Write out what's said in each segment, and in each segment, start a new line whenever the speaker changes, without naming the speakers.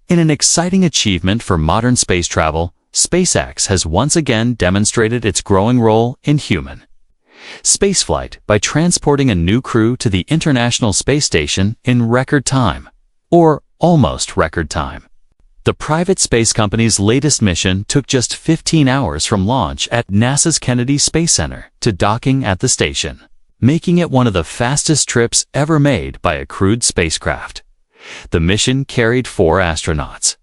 In an exciting achievement for modern space travel, SpaceX has once again demonstrated its growing role in human spaceflight by transporting a new crew to the International Space Station in record time, or almost record time. The private space company's latest mission took just 15 hours from launch at NASA's Kennedy Space Center to docking at the station, making it one of the fastest trips ever made by a crewed spacecraft. The mission carried 4 astronauts,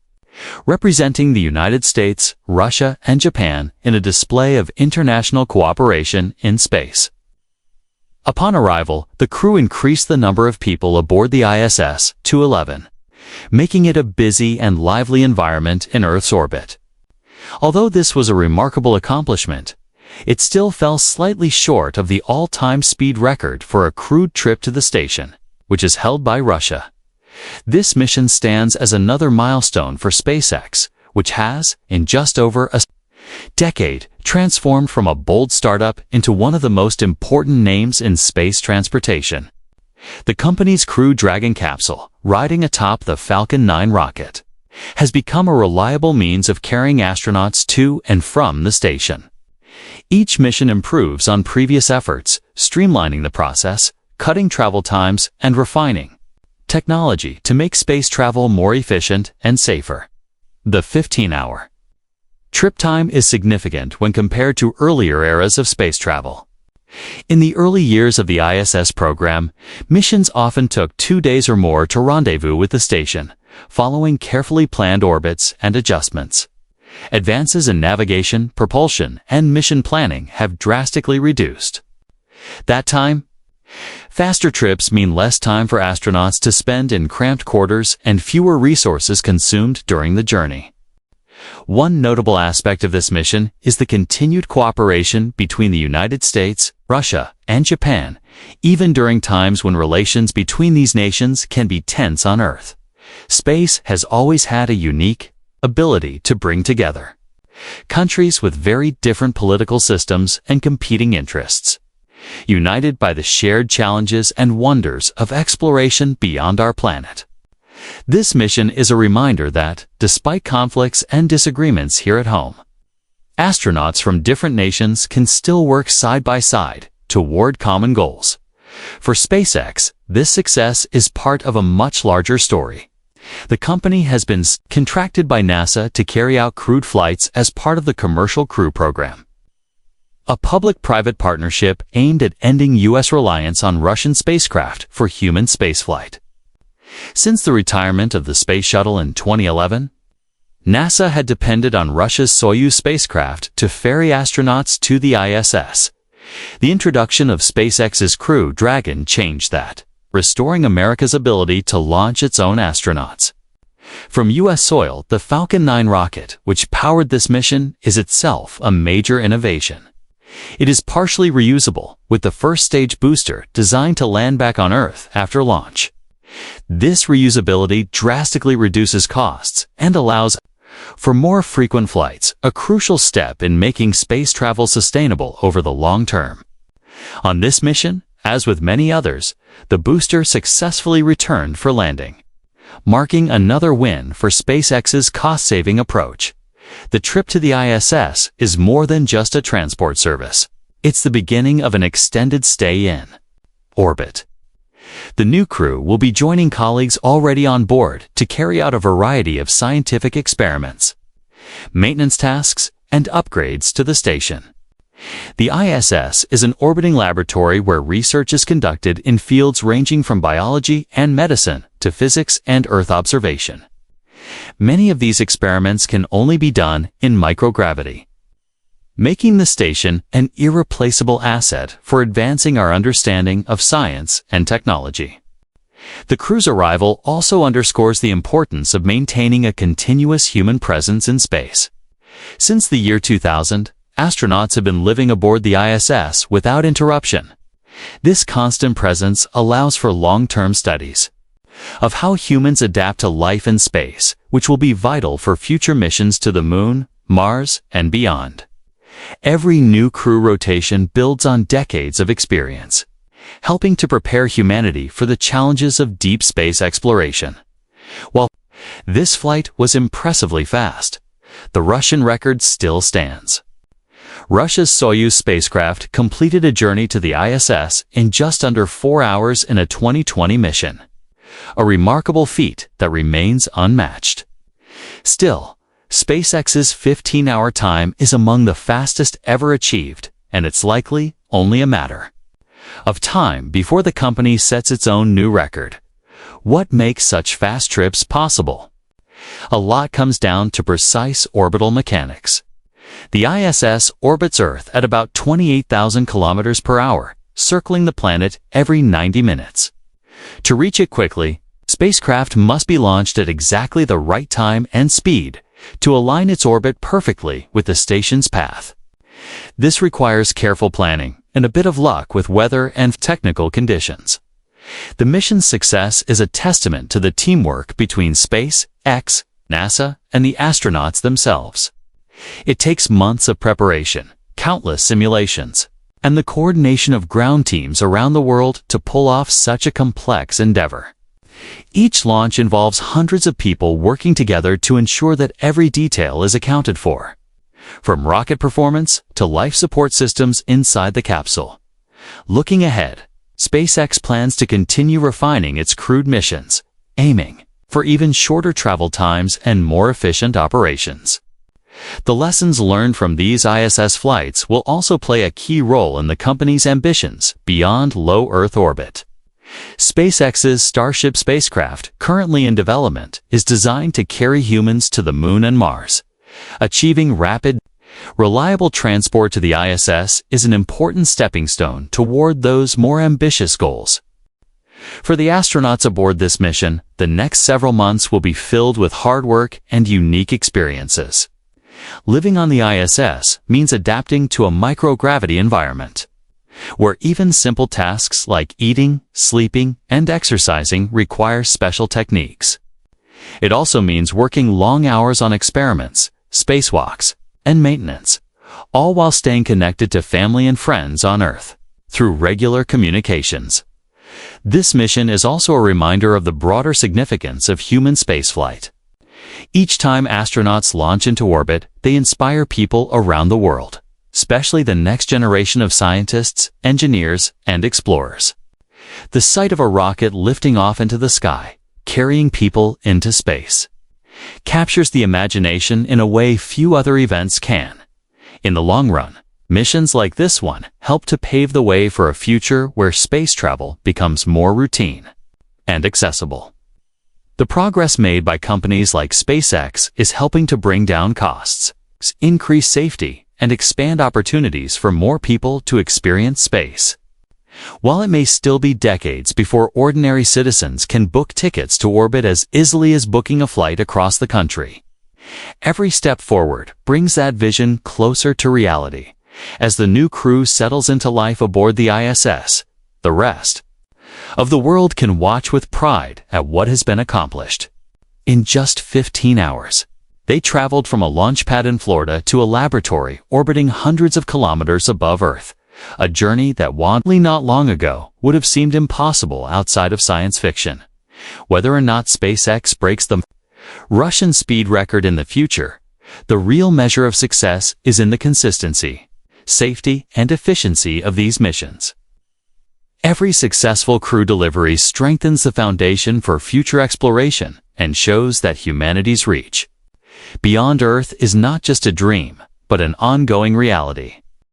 representing the United States, Russia, and Japan in a display of international cooperation in space. Upon arrival, the crew increased the number of people aboard the ISS to 11, making it a busy and lively environment in Earth's orbit. Although this was a remarkable accomplishment, it still fell slightly short of the all-time speed record for a crewed trip to the station, which is held by Russia. This mission stands as another milestone for SpaceX, which has, in just over a decade, transformed from a bold startup into one of the most important names in space transportation. The company's Crew Dragon capsule, riding atop the Falcon 9 rocket, has become a reliable means of carrying astronauts to and from the station. Each mission improves on previous efforts, streamlining the process, cutting travel times, and refining technology to make space travel more efficient and safer. The 15-hour trip time is significant when compared to earlier eras of space travel. In the early years of the ISS program, missions often took 2 days or more to rendezvous with the station, following carefully planned orbits and adjustments. Advances in navigation, propulsion, and mission planning have drastically reduced that time. Faster trips mean less time for astronauts to spend in cramped quarters and fewer resources consumed during the journey. One notable aspect of this mission is the continued cooperation between the United States, Russia, and Japan, even during times when relations between these nations can be tense on Earth. Space has always had a unique ability to bring together countries with very different political systems and competing interests, united by the shared challenges and wonders of exploration beyond our planet. This mission is a reminder that, despite conflicts and disagreements here at home, astronauts from different nations can still work side by side toward common goals. For SpaceX, this success is part of a much larger story. The company has been contracted by NASA to carry out crewed flights as part of the Commercial Crew Program, a public-private partnership aimed at ending U.S. reliance on Russian spacecraft for human spaceflight. Since the retirement of the Space Shuttle in 2011, NASA had depended on Russia's Soyuz spacecraft to ferry astronauts to the ISS. The introduction of SpaceX's Crew Dragon changed that, restoring America's ability to launch its own astronauts. From U.S. soil, the Falcon 9 rocket, which powered this mission, is itself a major innovation. It is partially reusable, with the first stage booster designed to land back on Earth after launch. This reusability drastically reduces costs and allows for more frequent flights, a crucial step in making space travel sustainable over the long term. On this mission, as with many others, the booster successfully returned for landing, marking another win for SpaceX's cost-saving approach. The trip to the ISS is more than just a transport service. It's the beginning of an extended stay in orbit. The new crew will be joining colleagues already on board to carry out a variety of scientific experiments, maintenance tasks, and upgrades to the station. The ISS is an orbiting laboratory where research is conducted in fields ranging from biology and medicine to physics and Earth observation. Many of these experiments can only be done in microgravity, making the station an irreplaceable asset for advancing our understanding of science and technology. The crew's arrival also underscores the importance of maintaining a continuous human presence in space. Since the year 2000, astronauts have been living aboard the ISS without interruption. This constant presence allows for long-term studies of how humans adapt to life in space, which will be vital for future missions to the Moon, Mars, and beyond. Every new crew rotation builds on decades of experience, helping to prepare humanity for the challenges of deep space exploration. While This flight was impressively fast. The Russian record still stands. Russia's Soyuz spacecraft completed a journey to the ISS in just under 4 hours in a 2020 mission. A remarkable feat that remains unmatched. Still, SpaceX's 15-hour time is among the fastest ever achieved, and it's likely only a matter of time before the company sets its own new record. What makes such fast trips possible? A lot comes down to precise orbital mechanics. The ISS orbits Earth at about 28,000 kilometers per hour, circling the planet every 90 minutes. To reach it quickly, spacecraft must be launched at exactly the right time and speed to align its orbit perfectly with the station's path. This requires careful planning and a bit of luck with weather and technical conditions. The mission's success is a testament to the teamwork between SpaceX, NASA, and the astronauts themselves. It takes months of preparation, countless simulations, and the coordination of ground teams around the world to pull off such a complex endeavor. Each launch involves hundreds of people working together to ensure that every detail is accounted for, from rocket performance to life support systems inside the capsule. Looking ahead, SpaceX plans to continue refining its crewed missions, aiming for even shorter travel times and more efficient operations. The lessons learned from these ISS flights will also play a key role in the company's ambitions beyond low Earth orbit. SpaceX's Starship spacecraft, currently in development, is designed to carry humans to the Moon and Mars. Achieving rapid, reliable transport to the ISS is an important stepping stone toward those more ambitious goals. For the astronauts aboard this mission, the next several months will be filled with hard work and unique experiences. Living on the ISS means adapting to a microgravity environment, where even simple tasks like eating, sleeping, and exercising require special techniques. It also means working long hours on experiments, spacewalks, and maintenance, all while staying connected to family and friends on Earth through regular communications. This mission is also a reminder of the broader significance of human spaceflight. Each time astronauts launch into orbit, they inspire people around the world, especially the next generation of scientists, engineers, and explorers. The sight of a rocket lifting off into the sky, carrying people into space, captures the imagination in a way few other events can. In the long run, missions like this one help to pave the way for a future where space travel becomes more routine and accessible. The progress made by companies like SpaceX is helping to bring down costs, increase safety, and expand opportunities for more people to experience space. While it may still be decades before ordinary citizens can book tickets to orbit as easily as booking a flight across the country, every step forward brings that vision closer to reality. As the new crew settles into life aboard the ISS, the rest of the world can watch with pride at what has been accomplished. In just 15 hours, they traveled from a launch pad in Florida to a laboratory orbiting hundreds of kilometers above Earth, a journey that not long ago would have seemed impossible outside of science fiction. Whether or not SpaceX breaks the Russian speed record in the future, the real measure of success is in the consistency, safety, and efficiency of these missions. Every successful crew delivery strengthens the foundation for future exploration and shows that humanity's reach beyond Earth is not just a dream, but an ongoing reality.